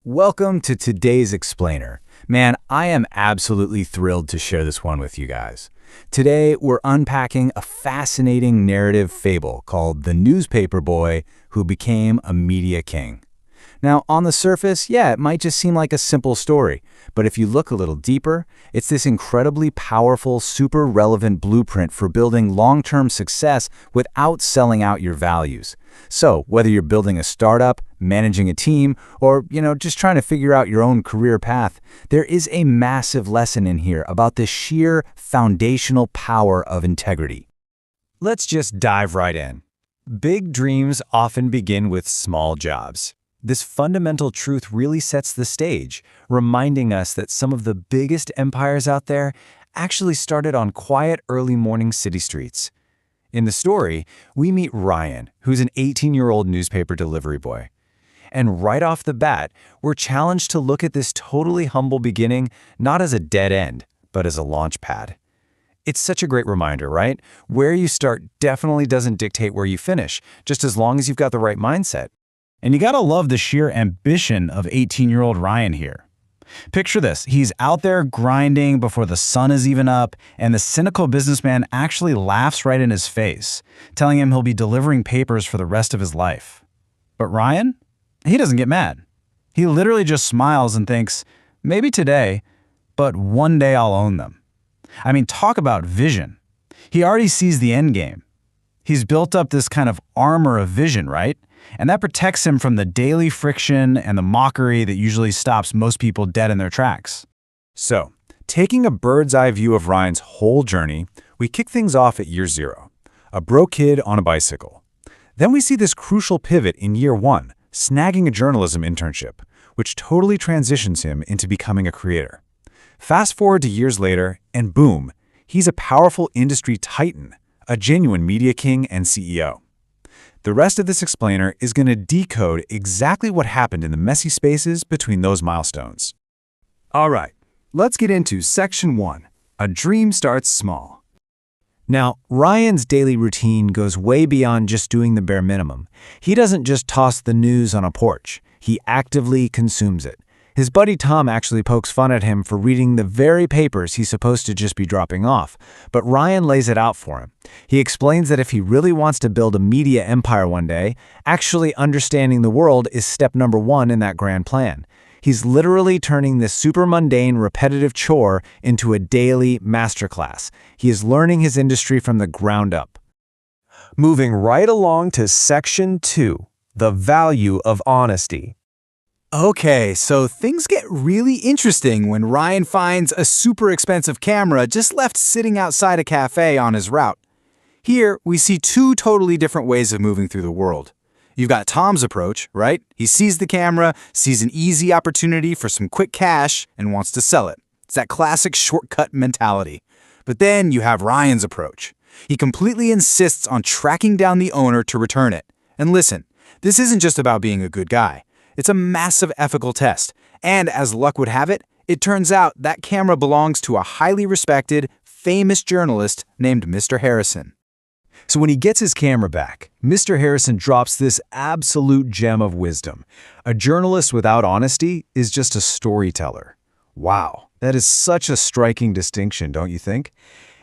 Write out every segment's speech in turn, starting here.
Welcome to today's explainer. Man, I am absolutely thrilled to share this one with you guys. Today, we're unpacking a fascinating narrative fable called The Newspaper Boy Who Became a Media King. Now, on the surface, it might just seem like a simple story, but if you look a little deeper, it's this incredibly powerful, super relevant blueprint for building long-term success without selling out your values. So, whether you're building a startup, managing a team, or, just trying to figure out your own career path, there is a massive lesson in here about the sheer foundational power of integrity. Let's just dive right in. Big dreams often begin with small jobs. This fundamental truth really sets the stage, reminding us that some of the biggest empires out there actually started on quiet early morning city streets. In the story, we meet Ryan, who's an 18-year-old newspaper delivery boy. And right off the bat, we're challenged to look at this totally humble beginning not as a dead end, but as a launch pad. It's such a great reminder, right? Where you start definitely doesn't dictate where you finish, just as long as you've got the right mindset. And you gotta love the sheer ambition of 18-year-old Ryan here. Picture this, he's out there grinding before the sun is even up, and the cynical businessman actually laughs right in his face, telling him he'll be delivering papers for the rest of his life. But Ryan? He doesn't get mad. He literally just smiles and thinks, maybe today, but one day I'll own them. I mean, talk about vision. He already sees the end game. He's built up this kind of armor of vision, right? And that protects him from the daily friction and the mockery that usually stops most people dead in their tracks. So, taking a bird's eye view of Ryan's whole journey, we kick things off at year 0, a broke kid on a bicycle. Then we see this crucial pivot in year 1, snagging a journalism internship, which totally transitions him into becoming a creator. Fast forward to years later, and boom, he's a powerful industry titan, a genuine media king and CEO. The rest of this explainer is going to decode exactly what happened in the messy spaces between those milestones. All right, let's get into Section 1, A Dream Starts Small. Now, Ryan's daily routine goes way beyond just doing the bare minimum. He doesn't just toss the news on a porch. He actively consumes it. His buddy Tom actually pokes fun at him for reading the very papers he's supposed to just be dropping off, but Ryan lays it out for him. He explains that if he really wants to build a media empire one day, actually understanding the world is step number 1 in that grand plan. He's literally turning this super mundane, repetitive chore into a daily masterclass. He is learning his industry from the ground up. Moving right along to Section 2, the value of honesty. Okay, so things get really interesting when Ryan finds a super expensive camera just left sitting outside a cafe on his route. Here, we see 2 totally different ways of moving through the world. You've got Tom's approach, right? He sees the camera, sees an easy opportunity for some quick cash, and wants to sell it. It's that classic shortcut mentality. But then you have Ryan's approach. He completely insists on tracking down the owner to return it. And listen, this isn't just about being a good guy. It's a massive ethical test, and as luck would have it, it turns out that camera belongs to a highly respected, famous journalist named Mr. Harrison. So when he gets his camera back, Mr. Harrison drops this absolute gem of wisdom. A journalist without honesty is just a storyteller. Wow, that is such a striking distinction, don't you think?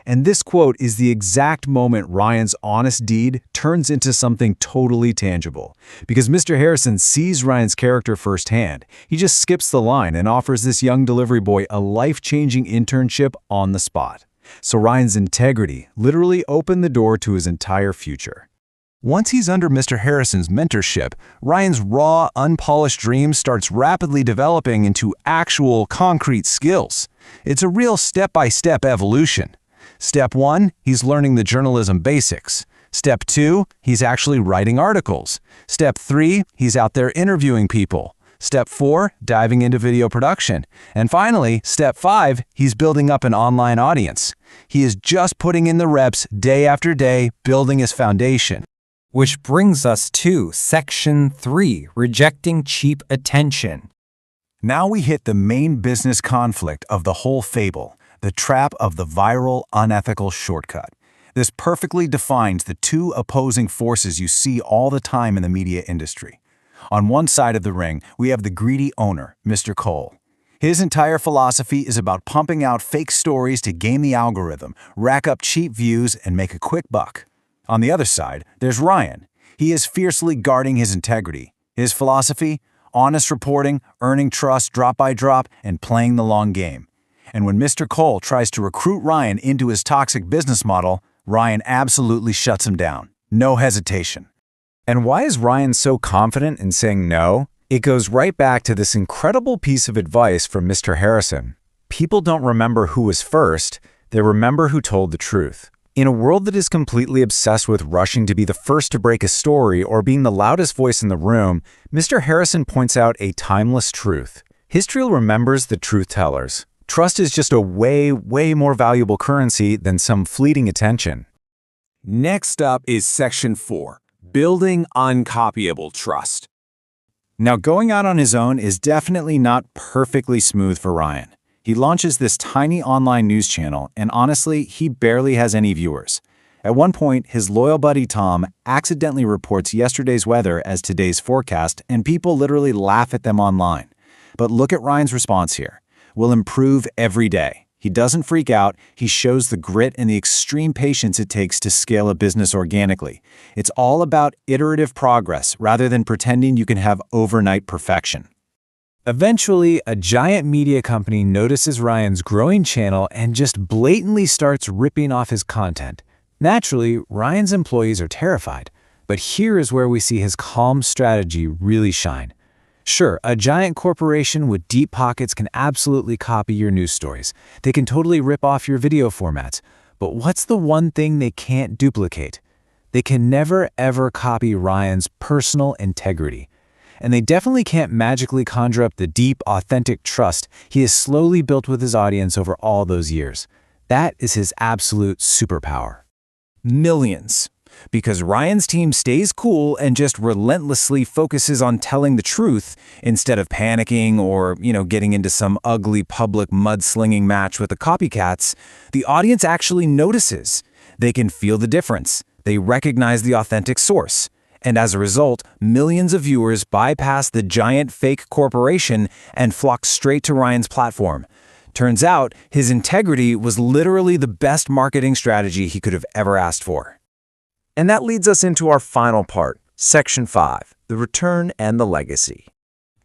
And this quote is the exact moment Ryan's honest deed turns into something totally tangible. Because Mr. Harrison sees Ryan's character firsthand, he just skips the line and offers this young delivery boy a life-changing internship on the spot. So Ryan's integrity literally opened the door to his entire future. Once he's under Mr. Harrison's mentorship, Ryan's raw, unpolished dream starts rapidly developing into actual, concrete skills. It's a real step-by-step evolution. Step 1, he's learning the journalism basics. Step 2, he's actually writing articles. Step 3, he's out there interviewing people. Step 4, diving into video production. And finally, Step 5, he's building up an online audience. He is just putting in the reps day after day, building his foundation. Which brings us to Section 3, Rejecting Cheap Attention. Now we hit the main business conflict of the whole fable. The trap of the viral, unethical shortcut. This perfectly defines the 2 opposing forces you see all the time in the media industry. On one side of the ring, we have the greedy owner, Mr. Cole. His entire philosophy is about pumping out fake stories to game the algorithm, rack up cheap views, and make a quick buck. On the other side, there's Ryan. He is fiercely guarding his integrity. His philosophy? Honest reporting, earning trust drop by drop, and playing the long game. And when Mr. Cole tries to recruit Ryan into his toxic business model, Ryan absolutely shuts him down. No hesitation. And why is Ryan so confident in saying no? It goes right back to this incredible piece of advice from Mr. Harrison. People don't remember who was first, they remember who told the truth. In a world that is completely obsessed with rushing to be the first to break a story or being the loudest voice in the room, Mr. Harrison points out a timeless truth. History remembers the truth tellers. Trust is just a way more valuable currency than some fleeting attention. Next up is Section 4, Building Uncopyable Trust. Now, going out on his own is definitely not perfectly smooth for Ryan. He launches this tiny online news channel, and honestly, he barely has any viewers. At one point, his loyal buddy Tom accidentally reports yesterday's weather as today's forecast, and people literally laugh at them online. But look at Ryan's response here. We'll improve every day. He doesn't freak out. He shows the grit and the extreme patience it takes to scale a business organically. It's all about iterative progress rather than pretending you can have overnight perfection. Eventually, a giant media company notices Ryan's growing channel and just blatantly starts ripping off his content. Naturally, Ryan's employees are terrified, but here is where we see his calm strategy really shine. Sure, a giant corporation with deep pockets can absolutely copy your news stories. They can totally rip off your video formats. But what's the one thing they can't duplicate? They can never, ever copy Ryan's personal integrity. And they definitely can't magically conjure up the deep, authentic trust he has slowly built with his audience over all those years. That is his absolute superpower. Millions. Because Ryan's team stays cool and just relentlessly focuses on telling the truth instead of panicking or, getting into some ugly public mudslinging match with the copycats, the audience actually notices. They can feel the difference. They recognize the authentic source. And as a result, millions of viewers bypass the giant fake corporation and flock straight to Ryan's platform. Turns out, his integrity was literally the best marketing strategy he could have ever asked for. And that leads us into our final part, Section 5, the return and the legacy.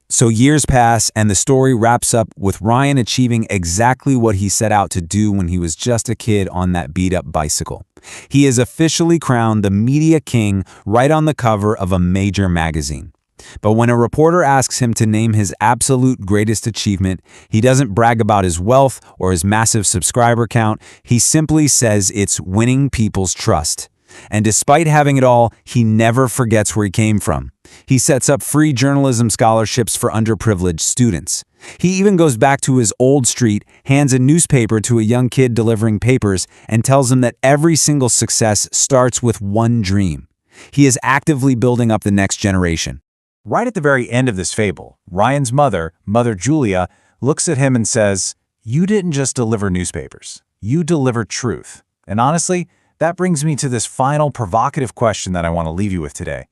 So years pass, and the story wraps up with Ryan achieving exactly what he set out to do when he was just a kid on that beat-up bicycle. He is officially crowned the media king right on the cover of a major magazine. But when a reporter asks him to name his absolute greatest achievement, he doesn't brag about his wealth or his massive subscriber count. He simply says it's winning people's trust. And despite having it all, he never forgets where he came from. He sets up free journalism scholarships for underprivileged students. He even goes back to his old street, hands a newspaper to a young kid delivering papers, and tells him that every single success starts with one dream. He is actively building up the next generation. Right at the very end of this fable, Ryan's mother, Mother Julia, looks at him and says, "You didn't just deliver newspapers. You delivered truth." And honestly, that brings me to this final provocative question that I want to leave you with today.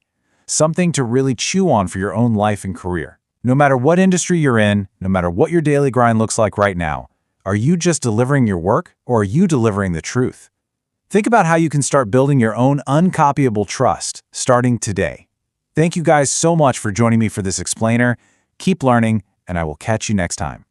Something to really chew on for your own life and career. No matter what industry you're in, no matter what your daily grind looks like right now, are you just delivering your work or are you delivering the truth? Think about how you can start building your own uncopyable trust starting today. Thank you guys so much for joining me for this explainer. Keep learning, and I will catch you next time.